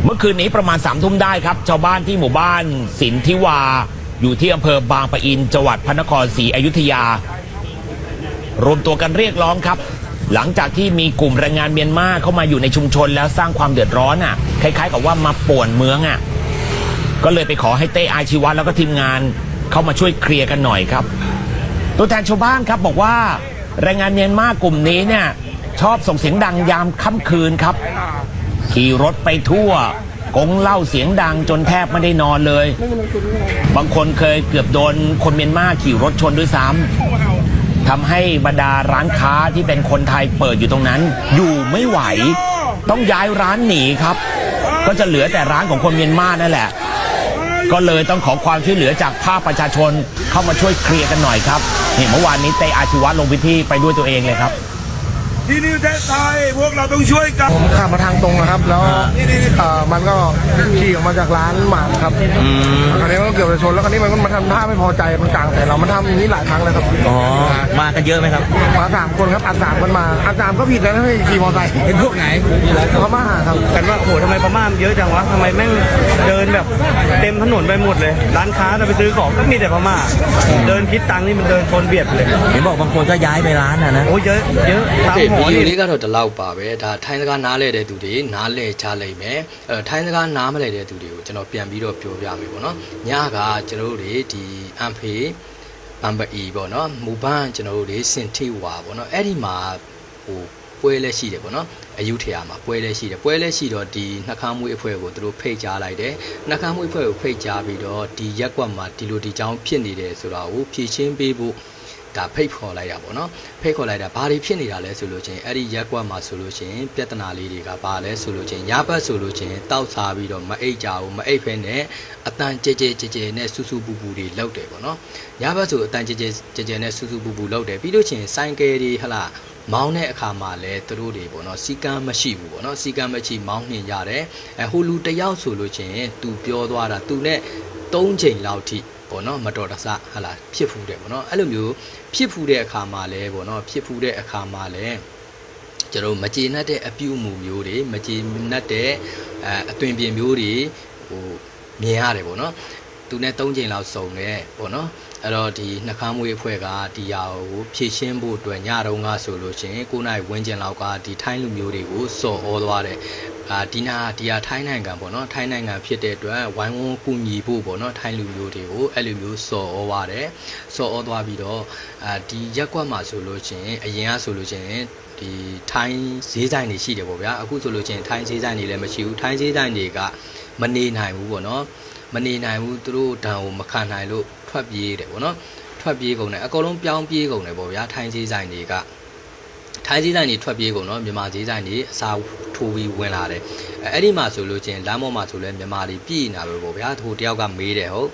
เมื่อคืนนี้ประมาณ3 ทุ่มได้ครับชาวบ้านที่หมู่บ้านสินทิวาอยู่ที่อำเภอบางปะอินจังหวัดพระนครศรีอยุธยารวมตัวกันเรียกร้องครับหลังจากที่มีกลุ่มแรงงานเมียนมาเข้ามาอยู่ในชุมชนแล้วสร้างความเดือดร้อนคล้ายๆกับว่ามาป่วนเมืองก็เลยไปขอให้เต้อาชีวะแล้วก็ทีมงานเข้ามาช่วยเคลียร์กันหน่อยครับตัวแทนชาวบ้านครับบอกว่าแรงงานเมียนมากลุ่มนี้ชอบส่งเสียงดังยามค่ำคืนครับขี่รถไปทั่วกงเหล้าเสียงดังจนแทบไม่ได้นอนเลยบางคนเคยเกือบโดนคนเมียนมาขี่รถชนด้วยซ้ำทำให้บรรดาร้านค้าที่เป็นคนไทยเปิดอยู่ตรงนั้นอยู่ไม่ไหวต้องย้ายร้านหนีครับก็จะเหลือแต่ร้านของคนเมียนมานั่นแหละก็เลยต้องขอความช่วยเหลือจากภาคประชาชนเข้ามาช่วยเคลียร์กันหน่อยครับเมื่อวานนี้เต้อาชีวะลงพื้นที่ไปด้วยตัวเองเลยครับที่นี่ประเทศไทยพวกเราต้องช่วยกันผมขับมาทางตรงนะครับแล้วมันก็ขี่ออกมาจากร้านหมาครับคราวนี้มันก็เกือบจะชนแล้วคราวนี้มันก็มาทำท่าไม่พอใจมันกลางแต่เรามันทำอย่างนี้หลายครั้งเลยครับมากันเยอะไหมครับมา3 คนครับอัด3คนมาอัด3ก็ผิดแล้วนะให้ขี่มอเตอร์ไซค์เป็นพวกไหนพม่าครับกันว่าโอ้โหทำไมพม่าเยอะจังวะทำไมแม่งเดินแบบเต็มถนนไปหมดเลยร้านค้าเราไปซื้อของก็มีแต่พม่าเดินคิดตังค์นี่มันเดินชนเบียดเลยเห็นบอกบางคนก็ย้ายไปร้านนะโอ้เยอะตามหัวนี่ก็တော့လောက်ပါပဲဒါထိုင်းစကားနားလဲတဲ့သူတွေနားလဲချလိုက်မယ်ထိုင်းစကားနားမလဲတဲ့သူတွေကိုကျွန်တော်ပြန်ပြီးတော့ပြောပြမယ်ပေါ့နော်ညကကျွန်တော်တို့တွေဒီအမ်ဖေဘမ်ဘအီပေါ့နော်မူဘန်းကျွန်တော်တို့တွေစင်ထိဝါပေါ့နော်အဲ့ဒီမှာဟိုပွဲလဲရှိတယ်ပေါ့နော်အယူထရာမှာပွဲလဲရှိတယ်ပွဲလဲရှိတော့ဒီနှခမ်းမွေးအဖွဲ့ကိုသူတို့ဖိတ်ကြားလိုက်တယ်နှခမ်းမွေးအဖွဲ့ကိုဖိတ်ကြားပြီးတော့ဒီရက်ကွက်မှာဒီလိုဒီကြောင်းဖြစ်နေတယ်ဆိုတာကိုဖြည့်ချင်းပေးဖို့ဒါဖိတ်ခေါ်လိုက်တာပေါ့နော်ဖိတ်ခေါ်လိုက်တာဘာတွေဖြစ်နေတာလဲဆိုလို့ချင်းအဲ့ဒီရက်ကွက်မှာဆိုလို့ချင်းပြဿနာလေးတွေကဘာလဲဆိုလို့ချင်းညဘက်ဆိုလို့ချင်းတောက်စားပြီးတော့မအိတ်ကြဘူးမအိတ်ဖဲနဲ့အတန်ကြဲကြဲနဲ့စူးစူးပူပူတွေလောက်တယ်ပေါ့နော်ညဘက်ဆိုအတန်ကြဲနဲ့စူးစူးပူပူလောက်တယ်ပြီးလို့ချင်းဆိုင်ကယ်တွေဟလာမောင်းတဲ့အခါမှာလဲသူတို့တွေပေါ့နော်စီကမ်းမရှိဘူးပေါ့နော်စီကမ်းမရှိမောင်းနှင်ရတယ်ဟိုလူတယောက်ဆိုလို့ချင်းသူပြောသွားတာသူနဲ့3 ချိန်လောက်ထိပေါ့နော်မတော်တဆဟလာဖြစ်ဖူးတယ်ပေါ့နော်အဲ့လိုမျိုးဖြစ်ဖူးတဲ့အခါမှာလဲပေါ့နော်ဖြစ်ဖူးတဲ့အခါမှာလဲကျွန်တော်မကျေနပ်တဲ့အပြုအမူမျိုးတွေမကျေနပ်တဲ့အသွင်ပြင်မျိုးတွေဟိုမြင်ရတယ်ပေါ့နော်သူနဲ့3 ချိန်လောက်စုံတယ်ပေါ့နော်အဲ့တော့ဒီနှခမ်းမွေးအဖွဲ့ကဒီဟာကိုဖြည့်ရှင်းဖို့အတွက်ညတုန်းကဆိုလို့ရှိရင်9 နာရီဝန်းကျင်လောက်ကဒီထိုင်းလူမျိုးတွေကိုစော်ဩသွားတယ်ဒီဟာထိုင်းနိုင်ငံပေါ့နော်ထိုင်းနိုင်ငံဖြစ်တဲ့အတွက်ဝိုင်းဝန်းကူညီဖို့ပေါ့နော်ထိုင်းလူမျိုးတွေကိုအဲ့လိုမျိုးစော်ဩသွားတယ်စော်ဩသွားပြီးတော့ဒီရက်ကွက်မှာဆိုလို့ချင်းအရင်ကဆိုလို့ချင်းဒီထိုင်းဈေးဆိုင်တွေရှိတယ်ပေါ့ဗျာအခုဆိုလို့ချင်းထိုင်းဈေးဆိုင်တွေလည်းမရှိဘူးထိုင်းဈေးဆိုင်တွေကမနေနိုင်ဘူးပေါ့နော်မနေနိုင်ဘူးသူတို့တန်ကိုမခံနိုင်လို့ထွက်ပြေးတယ်ပေါ့နော်ထွက်ပြေးကုန်တယ်အကုန်လုံးပြောင်းပြေးကုန်တယ်ပေါ့ဗျာထိုင်းဈေးဆိုင်တွေကထိုင်းဈေးဆိုင်တွေထွက်ပြေးကုန်တော့မြန်မာဈေးဆိုင်တွေအစားထိုးပြီးဝင်လာတယ်အဲ့ဒီမှာဆိုလို့ချင်းလမ်းပေါ်မှာဆိုလဲမြန်မာတွေပြည်နေတာပဲပေါ့ဗျာဟိုတယောက်ကမေးတယ်ဟုတ်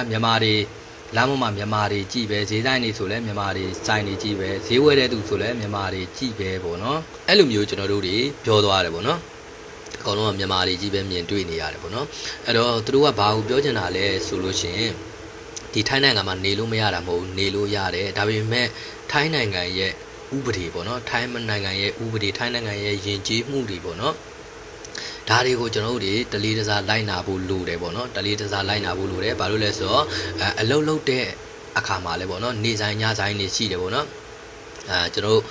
မြန်မာတွေလမ်းပေါ်မှာမြန်မာတွေကြည်ပဲဈေးဆိုင်တွေဆိုလဲမြန်မာတွေဆိုင်တွေကြည်ပဲဈေးဝယ်တဲ့သူဆိုလဲမြန်မာတွေကြည်ပဲပေါ့နော်အဲ့လိုမျိုးကျွန်တော်တို့တွေပြောသွားတယ်ပေါ့နော်အကောင်လုံးကမြန်မာတွေကြီးပဲမြင်တွေ့နေရတယ်ပေါ့နော်အဲ့တော့သူတို့ကဘာကိုပြောချင်တာလဲဆိုလို့ရှိရင်ဒီထိုင်းနိုင်ငံမှာနေလို့မရတာမဟုတ်နေလို့ရတယ်ဒါပေမဲ့ထိုင်းနိုင်ငံရဲ့ဥပဒေပေါ့နော်ထိုင်းနိုင်ငံရဲ့ဥပဒေထိုင်းနိုင်ငံရဲ့ယဉ်ကျေးမှုတွေပေါ့နော်ဒါတွေကိုကျွန်တော်တို့တွေတလေးတစားလိုက်နာဖို့လိုတယ်ပေါ့နော်တလေးတစားလိုက်နာဖို့လိုတယ်ဘာလို့လဲဆိုတော့အလုတ်လုတ်တဲ့အခါမှာလဲပေါ့နော်နေဆိုင်ညဆိုင်နေရှိတယ်ပေါ့နော်ကျွန်တော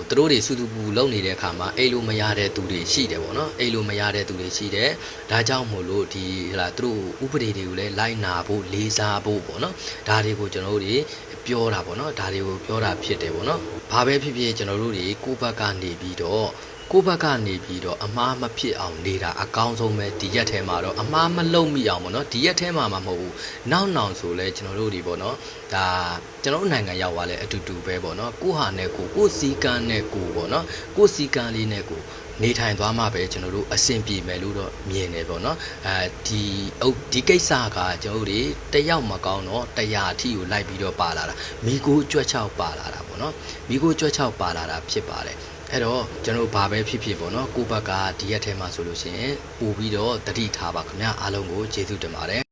်သူတို့တွေစူးစူးပူလုံနေတဲ့အခါမှာအိတ်လို့မရတဲ့သူတွေရှိတယ်ပေါ့နော်အိတ်လို့မရတဲ့သူတွေရှိတယ်ဒါကြောင့်မို့လို့ဒီဟလာသူတို့ဥပဒေတွေကိုလည်းလိုက်နာဖို့လေးစားဖို့ပေါ့နော်ဒါတွေကိုကျွန်တော်တို့တွေပြောတာပေါ့နော်ဒါတွေကိုပြောတာဖြစ်တယ်ပေါ့နော်ဘာပဲဖြစ်ဖြစ်ကျွန်တော်တို့တွေကိုယ့်ဘက်ကနေပြီးတော့အမှားမဖြစ်အောင်နေတာအကောင်းဆုံးပဲဒီရက်ထဲမှာတော့အမှားမလုပ်မိအောင်ပေါ့နော်ဒီရက်ထဲမှာမဟုတ်ဘူးနောက်ဆိုလဲကျွန်တော်တို့တွေပေါ့နော်ဒါကျွန်တော်နိုင်ငံရောက်သွားလဲအတူတူပဲပေါ့နော်ကိုဟာနဲ့ကိုစီကန်းနဲ့ကိုပေါ့နော်ကိုစီကန်းလေးနဲ့ကိုနေထိုင်သွားမှပဲကျွန်တော်တို့အဆင်ပြေမယ်လို့တော့မြင်တယ်ပေါ့နော်ဒီကိစ္စကကျွန်တော်တို့တွေတယောက်မကောင်းတော့100အထိကိုလိုက်ပြီးတော့ပါလာတာမိကိုကြွက်ချောက်ပါလာတာပေါ့နော်မိကိုကြွက်ချောက်ပါလာတာဖြစ်ပါတယ်အဲ့တော့ကျွန်တော်ဘာပဲဖြစ်ဖြစ်ပေါ့နော်ကိုဘက်ကဒီရက်ထဲမှာဆိုလို့ရှိရင်ပို့ပြီးတော့တတိထားပါခင်ဗျာအားလုံးကိုကျေးဇူးတင်ပါတယ်